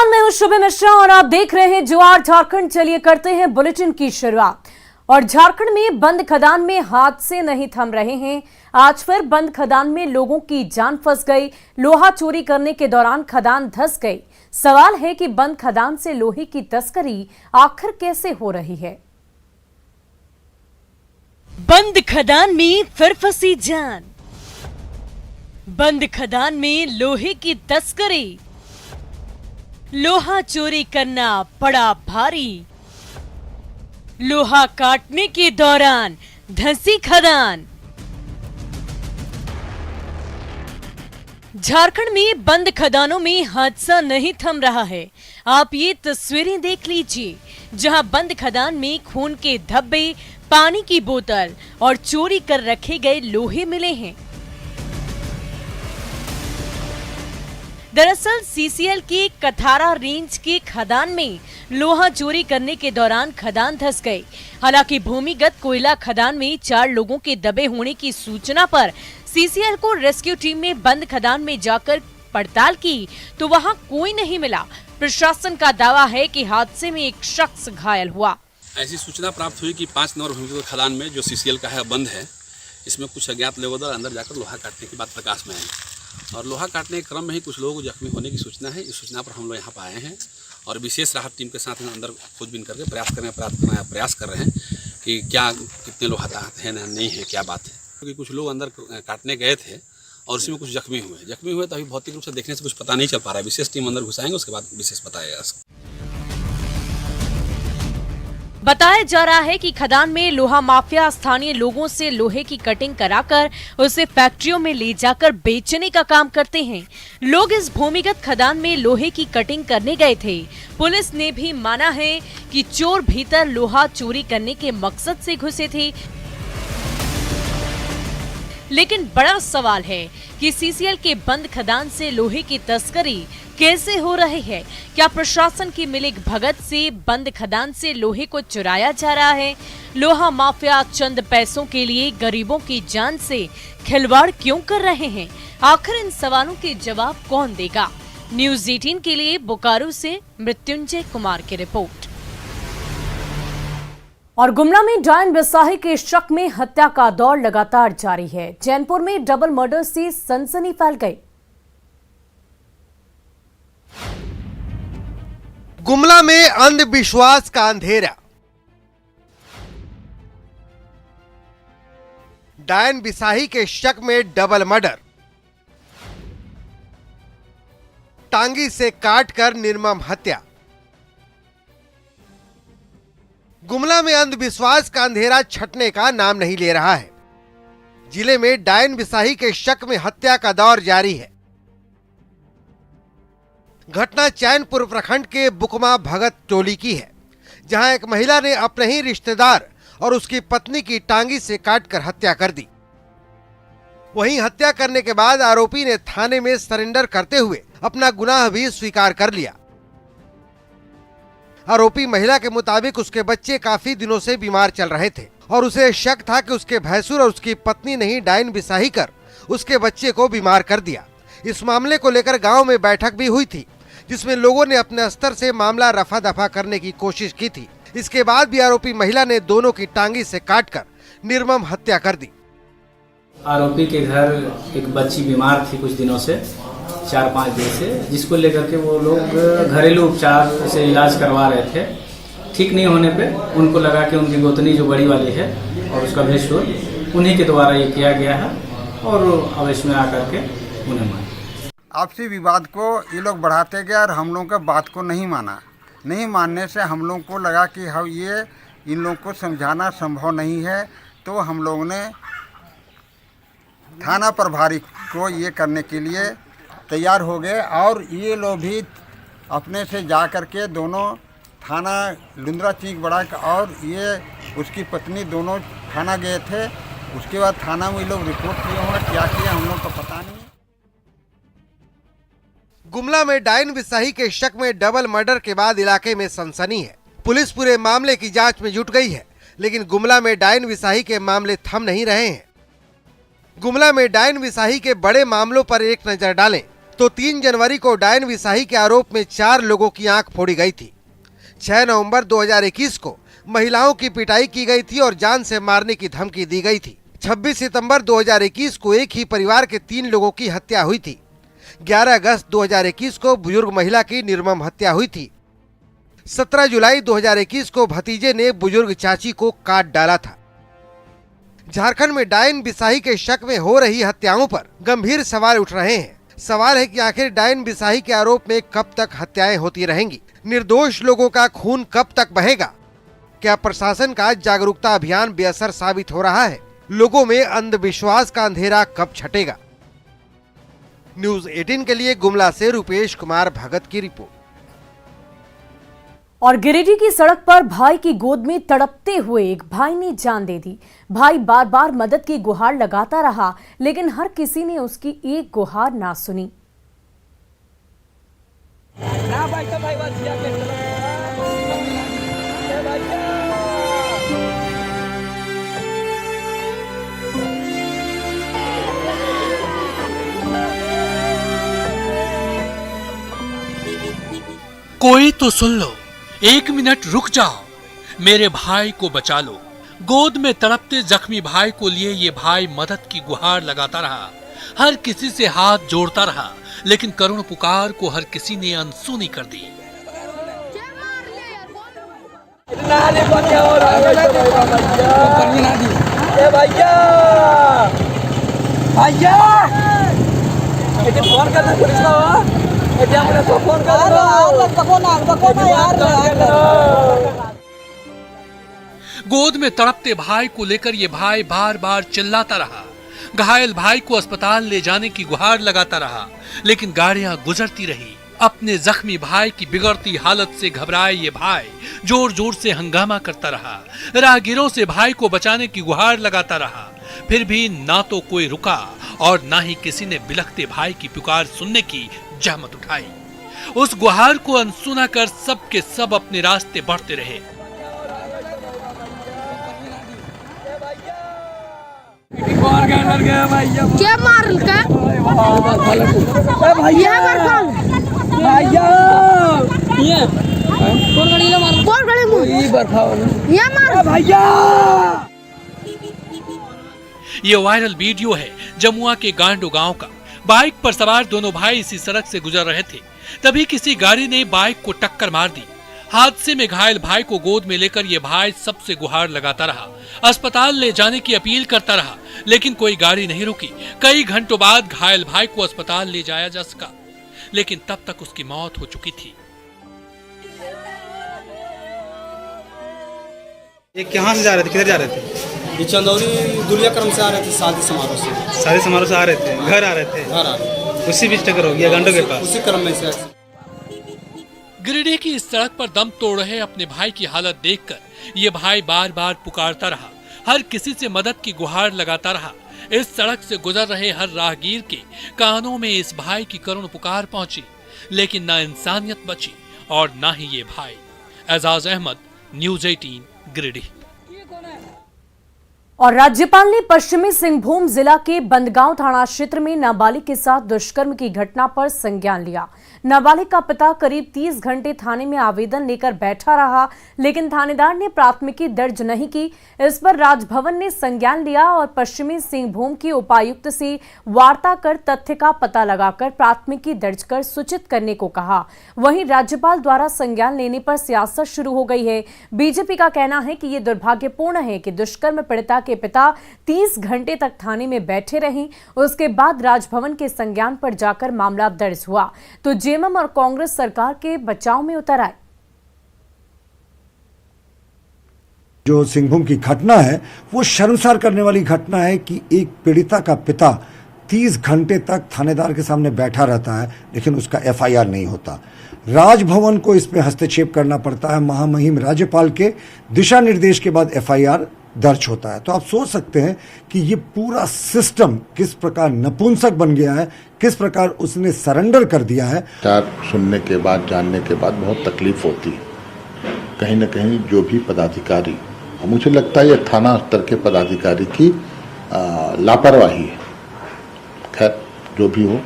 नमस्कार, मैं हूं शुभम मिश्रा और आप देख रहे हैं ज्वार झारखंड। चलिए करते हैं बुलेटिन की शुरुआत। और झारखंड में बंद खदान में हादसे नहीं थम रहे हैं। आज फिर बंद खदान में लोगों की जान फंस गई। लोहा चोरी करने के दौरान खदान धंस गई। सवाल है कि बंद खदान से लोहे की तस्करी आखिर कैसे हो रही है। बंद खदान में फिर फंसी जान। बंद खदान में लोहे की तस्करी। लोहा चोरी करना पड़ा भारी। लोहा काटने के दौरान धंसी खदान। झारखंड में बंद खदानों में हादसा नहीं थम रहा है। आप ये तस्वीरें देख लीजिए, जहां बंद खदान में खून के धब्बे, पानी की बोतल और चोरी कर रखे गए लोहे मिले हैं। दरअसल सीसीएल की कथारा रेंज की खदान में लोहा चोरी करने के दौरान खदान धंस गई। हालांकि भूमिगत कोयला खदान में 4 लोगों के दबे होने की सूचना पर सीसीएल को रेस्क्यू टीम ने बंद खदान में जाकर पड़ताल की तो वहां कोई नहीं मिला। प्रशासन का दावा है कि हादसे में एक शख्स घायल हुआ। ऐसी सूचना प्राप्त हुई कि 5 नंबर भूमिगत खदान में जो सीसीएल का है बंद है। इसमें कुछ अज्ञात लोगों द्वारा अंदर जाकर लोहा काटने की बात प्रकाश में आई और लोहा काटने के क्रम में ही कुछ लोग जख्मी होने की सूचना है। इस सूचना पर हम लोग यहाँ पर आए हैं और विशेष राहत टीम के साथ अंदर खोजबीन करके प्रयास कर रहे हैं कि क्या कितने लोग हैं नहीं है, क्या बात है। क्योंकि कुछ लोग अंदर काटने गए थे और उसमें कुछ जख्मी हुए तो अभी भौतिक रूप से देखने से कुछ पता नहीं चल पा रहा है। विशेष टीम अंदर घुसाएंगे, उसके बाद विशेष बताएगा। बताया जा रहा है कि खदान में लोहा माफिया स्थानीय लोगों से लोहे की कटिंग कराकर उसे फैक्ट्रियों में ले जाकर बेचने का काम करते हैं। लोग इस भूमिगत खदान में लोहे की कटिंग करने गए थे। पुलिस ने भी माना है कि चोर भीतर लोहा चोरी करने के मकसद से घुसे थे। लेकिन बड़ा सवाल है कि सीसीएल के बंद खदान से लोहे की तस्करी कैसे हो रही है। क्या प्रशासन की मिलीग भगत से बंद खदान से लोहे को चुराया जा रहा है? लोहा माफिया चंद पैसों के लिए गरीबों की जान से खिलवाड़ क्यों कर रहे हैं? आखिर इन सवालों के जवाब कौन देगा? न्यूज़ 18 के लिए बोकारो से मृत्युंजय कुमार की रिपोर्ट। और गुमला में डायन बिसाही के शक में हत्या का दौर लगातार जारी है। चैनपुर में डबल मर्डर से सनसनी फैल गई। गुमला में अंधविश्वास का अंधेरा। डायन बिसाही के शक में डबल मर्डर। टांगी से काटकर निर्मम हत्या। गुमला में अंधविश्वास का अंधेरा छटने का नाम नहीं ले रहा है। जिले में डायन बिसाही के शक में हत्या का दौर जारी है। घटना चैनपुर प्रखंड के बुकमा भगत टोली की है, जहां एक महिला ने अपने ही रिश्तेदार और उसकी पत्नी की टांगी से काटकर हत्या कर दी। वहीं हत्या करने के बाद आरोपी ने थाने में सरेंडर करते हुए अपना गुनाह भी स्वीकार कर लिया। आरोपी महिला के मुताबिक उसके बच्चे काफी दिनों से बीमार चल रहे थे और उसे शक था कि उसके भैंसुर और उसकी पत्नी ने ही डायन बिसाही कर उसके बच्चे को बीमार कर दिया। इस मामले को लेकर गांव में बैठक भी हुई थी, जिसमें लोगों ने अपने स्तर से मामला रफा दफा करने की कोशिश की थी। इसके बाद भी आरोपी महिला ने दोनों की टांगी से काटकर निर्मम हत्या कर दी। आरोपी के घर एक बच्ची बीमार थी कुछ दिनों से, 4-5 दिन से, जिसको लेकर के वो लोग घरेलू उपचार से इलाज करवा रहे थे। ठीक नहीं होने पे उनको लगा कि उनकी गोतनी जो बड़ी वाली है और उसका भैंसुर, उन्हीं के द्वारा ये किया गया है और अब इसमें आकर के उन्हें मारा। आपसी विवाद को ये लोग बढ़ाते गए और हम लोगों के बात को नहीं माना। नहीं मानने से हम लोगों को लगा कि हम ये इन लोगों को समझाना संभव नहीं है, तो हम लोगों ने थाना प्रभारी को ये करने के लिए तैयार हो गए और ये लोग भी अपने से जा कर के दोनों थाना लुंद्रा चीख बड़ा और ये उसकी पत्नी दोनों थाना गए थे। उसके बाद थाना में ये लोग रिपोर्ट किए होंगे, क्या किया हम लोग को पता नहीं। गुमला में डायन बिसाही के शक में डबल मर्डर के बाद इलाके में सनसनी है। पुलिस पूरे मामले की जांच में जुट गई है, लेकिन गुमला में डायन बिसाही के मामले थम नहीं रहे हैं। गुमला में डायन बिसाही के बड़े मामलों पर एक नजर डालें तो 3 जनवरी को डायन बिसाही के आरोप में 4 लोगों की आंख फोड़ी गई थी। 6 नवंबर 2021 को महिलाओं की पिटाई की गई थी और जान से मारने की धमकी दी गई थी। 26 सितंबर 2021 को एक ही परिवार के 3 लोगों की हत्या हुई थी। 11 अगस्त 2021 को बुजुर्ग महिला की निर्मम हत्या हुई थी। 17 जुलाई 2021 को भतीजे ने बुजुर्ग चाची को काट डाला था। झारखंड में डायन बिसाही के शक में हो रही हत्याओं पर गंभीर सवाल उठ रहे हैं। सवाल है कि आखिर डायन बिसाही के आरोप में कब तक हत्याएं होती रहेंगी? निर्दोष लोगों का खून कब तक बहेगा? क्या प्रशासन का जागरूकता अभियान बेअसर साबित हो रहा है? लोगों में अंधविश्वास का अंधेरा कब छटेगा? न्यूज़ 18 के लिए गुमला से रुपेश कुमार भगत की रिपोर्ट। और गिरिडीह की सड़क पर भाई की गोद में तड़पते हुए एक भाई ने जान दे दी। भाई बार बार मदद की गुहार लगाता रहा, लेकिन हर किसी ने उसकी एक गुहार ना सुनी। कोई तो सुन लो, 1 मिनट रुक जाओ, मेरे भाई को बचा लो। गोद में तड़पते जख्मी भाई को लिए ये भाई मदद की गुहार लगाता रहा, हर किसी से हाथ जोड़ता रहा, लेकिन करुण पुकार को हर किसी ने अनसुनी कर दी। गोद में तड़पते भाई को लेकर ये भाई बार बार चिल्लाता रहा। घायल भाई को अस्पताल ले जाने की गुहार लगाता रहा, लेकिन गाड़ियां गुजरती रही। अपने जख्मी भाई की बिगड़ती हालत से घबराए ये भाई जोर जोर से हंगामा करता रहा। राहगीरों से भाई को बचाने की गुहार लगाता रहा, फिर भी ना तो कोई रुका और ना ही किसी ने बिलखते भाई की पुकार सुनने की जहमत उठाई। उस गुहार को अनसुना कर सब के सब अपने रास्ते बढ़ते रहे। क्या मारल का भैया भैया ये कौन गणीला मार कौन गणी मु ई बरखाव ये मार भैया। ये वायरल वीडियो है जमुआ के गांडो गांव का। बाइक पर सवार दोनों भाई इसी सड़क से गुजर रहे थे, तभी किसी गाड़ी ने बाइक को टक्कर मार दी। हादसे में घायल भाई को गोद में लेकर ये भाई सबसे गुहार लगाता रहा, अस्पताल ले जाने की अपील करता रहा, लेकिन कोई गाड़ी नहीं रुकी। कई घंटों बाद घायल भाई को अस्पताल ले जाया जा सका, लेकिन तब तक उसकी मौत हो चुकी थी। ये कहाँ से जा रहे थे, किधर जा रहे थे? ये चंदौली दुलिया क्रम से आ रहे थे, शादी समारोह से। शादी समारोह से आ रहे थे, घर आ रहे थे? घर आ रहे थे। उसी बीच टक्कर हो गया गांडो के पास? उसी क्रम में से। गिरिडीह की इस सड़क पर दम तोड़ रहे अपने भाई की हालत देखकर ये भाई बार बार पुकारता रहा, हर किसी से मदद की गुहार लगाता रहा। इस सड़क से गुजर रहे हर राहगीर के कानों में इस भाई की करुण पुकार पहुंची, लेकिन ना इंसानियत बची और ना ही ये भाई। एजाज अहमद, न्यूज़ 18, गिरिडीह। और राज्यपाल ने पश्चिमी सिंहभूम जिला के बंदगांव थाना क्षेत्र में नाबालिग के साथ दुष्कर्म की घटना पर संज्ञान लिया। नाबालिग का पिता करीब 30 घंटे थाने में आवेदन लेकर बैठा रहा, लेकिन थानेदार ने प्राथमिकी दर्ज नहीं की। इस पर राजभवन ने संज्ञान लिया और पश्चिमी सिंहभूम की उपायुक्त से वार्ता कर तथ्य का पता लगाकर प्राथमिकी दर्ज कर सूचित करने को कहा। वहीं राज्यपाल द्वारा संज्ञान लेने पर सियासत शुरू हो गई है। बीजेपी का कहना है कि ये दुर्भाग्यपूर्ण है कि दुष्कर्म पीड़िता के पिता 30 घंटे तक थाने में बैठे रहे, उसके बाद राजभवन के संज्ञान पर जाकर मामला दर्ज हुआ तो जेएमएम और कांग्रेस सरकार के बचाव में उतर आए। जो सिंहभूम की घटना है वो शर्मसार करने वाली घटना है कि एक पीड़िता का पिता 30 घंटे तक थानेदार के सामने बैठा रहता है, लेकिन उसका एफआईआर नहीं होता। राजभवन को इसमें हस्तक्षेप करना पड़ता है। महामहिम राज्यपाल के दिशा निर्देश के बाद एफआईआर दर्ज होता है। तो आप सोच सकते हैं कि ये पूरा सिस्टम किस प्रकार नपुंसक बन गया है, किस प्रकार उसने सरेंडर कर दिया है। सुनने के बाद, जानने के बाद बहुत तकलीफ होती है। कहीं न कहीं जो भी पदाधिकारी, मुझे लगता है ये थाना स्तर के पदाधिकारी की लापरवाही है। खैर जो भी हो,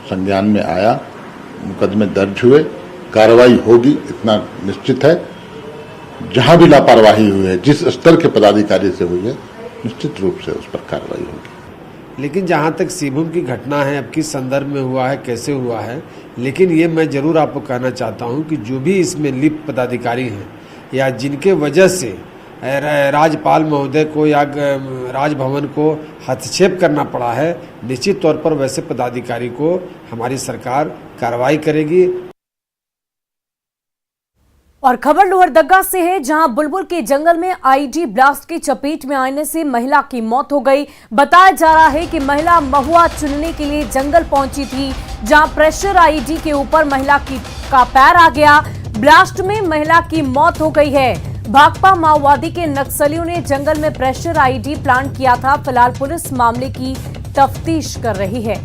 संज्ञान में आया, मुकदमे दर्ज हुए, कार्रवाई होगी इतना निश्चित है। जहां भी लापरवाही हुई है, जिस स्तर के पदाधिकारी से हुई है, निश्चित रूप से उस पर कार्रवाई होगी। लेकिन जहां तक सिंहभूम की घटना है, अब किस संदर्भ में हुआ है, कैसे हुआ है, लेकिन ये मैं जरूर आपको कहना चाहता हूं कि जो भी इसमें लिप्त पदाधिकारी हैं या जिनके वजह से राज्यपाल महोदय को या राजभवन को हस्तक्षेप करना पड़ा है, निश्चित तौर पर वैसे पदाधिकारी को हमारी सरकार कार्रवाई करेगी। और खबर लोहरदगा से है, जहां बुलबुल के जंगल में आईडी ब्लास्ट की चपेट में आने से महिला की मौत हो गई। बताया जा रहा है कि महिला महुआ चुनने के लिए जंगल पहुंची थी, जहां प्रेशर आईडी के ऊपर महिला का पैर आ गया। ब्लास्ट में महिला की मौत हो गई है। भाकपा माओवादी के नक्सलियों ने जंगल में प्रेशर आईडी प्लांट किया था। फिलहाल पुलिस मामले की तफ्तीश कर रही है।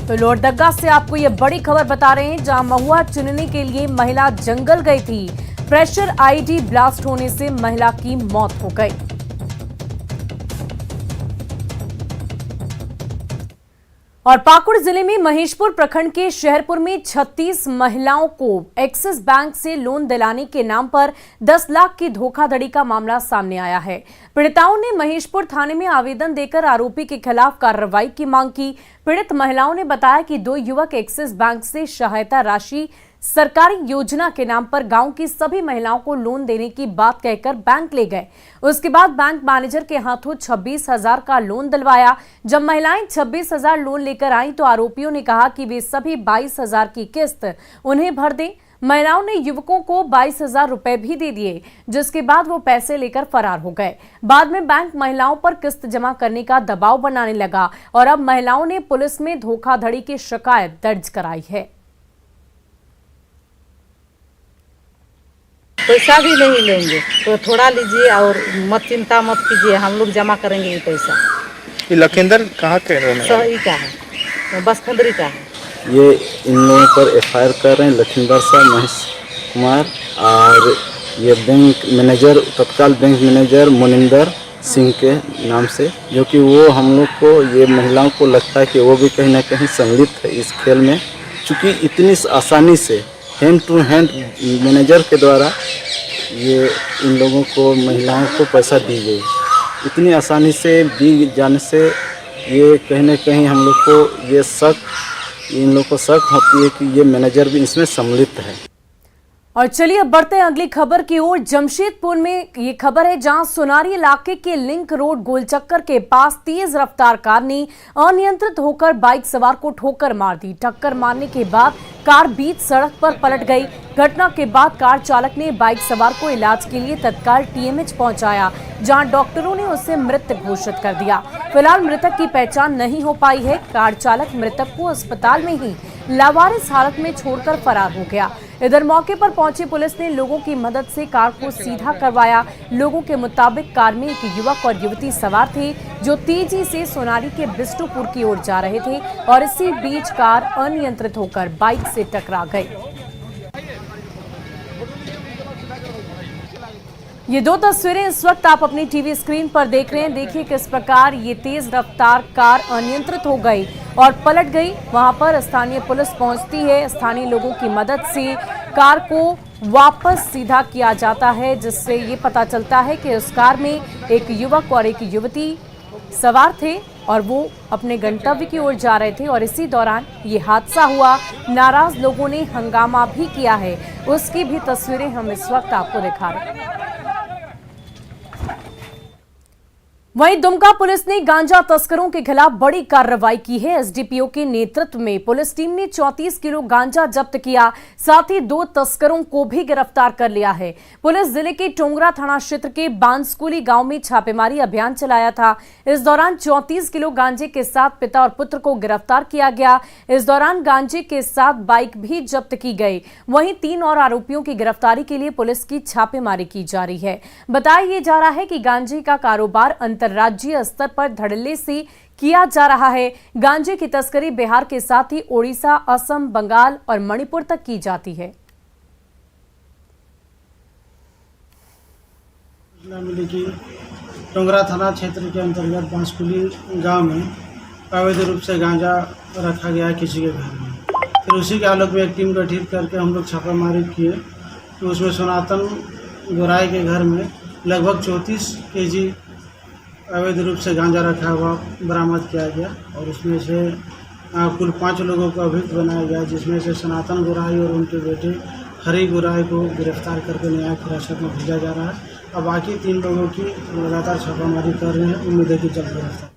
तो लोहरदगा से आपको ये बड़ी खबर बता रहे हैं, जहां महुआ चुनने के लिए महिला जंगल गई थी। प्रेशर आईडी ब्लास्ट होने से महिला की मौत हो गई। और पाकुड़ जिले में महेशपुर प्रखंड के शहरपुर में 36 महिलाओं को एक्सिस बैंक से लोन दिलाने के नाम पर 10 लाख की धोखाधड़ी का मामला सामने आया है। पीड़िताओं ने महेशपुर थाने में आवेदन देकर आरोपी के खिलाफ कार्रवाई की मांग की। पीड़ित महिलाओं ने बताया कि 2 युवक एक्सिस बैंक से सहायता राशि सरकारी योजना के नाम पर गांव की सभी महिलाओं को लोन देने की बात कहकर बैंक ले गए। उसके बाद बैंक मैनेजर के हाथों 26,000 का लोन दिलवाया। जब महिलाएं 26,000 लोन लेकर आईं तो आरोपियों ने कहा कि वे सभी 22,000 की किस्त उन्हें भर दें। महिलाओं ने युवकों को 22,000 रुपए भी दे दिए, जिसके बाद वो पैसे लेकर फरार हो गए। बाद में बैंक महिलाओं पर किस्त जमा करने का दबाव बनाने लगा और अब महिलाओं ने पुलिस में धोखाधड़ी की शिकायत दर्ज कराई है। पैसा भी नहीं लेंगे तो थोड़ा लीजिए और मत चिंता मत कीजिए, हम लोग जमा करेंगे ये पैसा। ये लखींदर कहाँ के रहने वाले? सही का है, बसखंदरी का है। ये इन लोगों पर एफआईआर कर रहे हैं लखींदर साहब, महेश कुमार और ये बैंक मैनेजर, तत्काल बैंक मैनेजर मोनिंदर सिंह के नाम से, जो कि वो हम लोग को, ये महिलाओं को लगता है कि वो भी कहीं ना कहीं सम्मिलित है इस खेल में, क्योंकि इतनी आसानी से हैंड टू हैंड मैनेजर के द्वारा ये इन लोगों को, महिलाओं को पैसा दी गई। इतनी आसानी से दी जाने से ये कहीं ना कहीं हम लोग को ये इन लोग को शक होती है कि ये मैनेजर भी इसमें सम्मिलित है। और चलिए अब बढ़ते हैं अगली खबर की ओर। जमशेदपुर में ये खबर है, जहां सोनारी इलाके के लिंक रोड गोलचक्कर के पास तेज रफ्तार कार ने अनियंत्रित होकर बाइक सवार को ठोकर मार दी। टक्कर मारने के बाद कार बीच सड़क पर पलट गई। घटना के बाद कार चालक ने बाइक सवार को इलाज के लिए तत्काल टीएमएच पहुंचाया, जहां डॉक्टरों ने उसे मृत घोषित कर दिया। फिलहाल मृतक की पहचान नहीं हो पाई है। कार चालक मृतक को अस्पताल में ही लावारिस हालत में छोड़कर फरार हो गया। इधर मौके पर पहुंची पुलिस ने लोगों की मदद से कार को सीधा करवाया। लोगों के मुताबिक कार में एक युवक और युवती सवार थे, जो तेजी से सोनारी के बिष्टुपुर की ओर जा रहे थे और इसी बीच कार अनियंत्रित होकर बाइक से टकरा गई। ये 2 तस्वीरें इस वक्त आप अपनी टीवी स्क्रीन पर देख रहे हैं। देखिए किस प्रकार ये तेज रफ्तार कार अनियंत्रित हो गई और पलट गई। वहां पर स्थानीय पुलिस पहुंचती है। स्थानीय लोगों की मदद से कार को वापस सीधा किया जाता है, जिससे ये पता चलता है कि उस कार में एक युवक और एक युवती सवार थे और वो अपने गंतव्य की ओर जा रहे थे और इसी दौरान ये हादसा हुआ। नाराज लोगों ने हंगामा भी किया है, उसकी भी तस्वीरें हम इस वक्त आपको दिखा रहे हैं। वहीं दुमका पुलिस ने गांजा तस्करों के खिलाफ बड़ी कार्रवाई की है। एसडीपीओ के नेतृत्व में पुलिस टीम ने 34 किलो गांजा जब्त किया, साथ ही 2 तस्करों को भी गिरफ्तार कर लिया है। पुलिस जिले के टोंगरा थाना क्षेत्र के बांसकुली गांव में छापेमारी अभियान चलाया था। इस दौरान 34 किलो गांजे के साथ पिता और पुत्र को गिरफ्तार किया गया। इस दौरान गांजे के साथ बाइक भी जब्त की गई। वहीं 3 और आरोपियों की गिरफ्तारी के लिए पुलिस की छापेमारी की जा रही है। बताया जा रहा है कि गांजे का कारोबार राज्य स्तर पर धड़ल्ले से किया जा रहा है। गांजे की तस्करी बिहार के साथ ही ओडिशा, असम, बंगाल और मणिपुर तक की जाती है। मिली कि टोंगरा थाना क्षेत्र के अंतर्गत बांसकुली गांव में अवैध रूप से गांजा रखा गया है किसी के घर में। फिर उसी के आलोक में एक टीम गठित करके हम लोग छापामारी किए, तो उसमें सनातन गोराई के घर में लगभग 34 kg अवैध रूप से गांजा रखा हुआ बरामद किया गया और उसमें से कुल 5 लोगों को अभियुक्त बनाया गया, जिसमें से सनातन गोराई और उनके बेटे हरी गोराई को गिरफ्तार करके न्यायिक हिरासत में भेजा जा रहा है। अब बाकी 3 लोगों की लगातार छापामारी कर रहे हैं, उम्मीद है कि जल्द गिरफ्तार।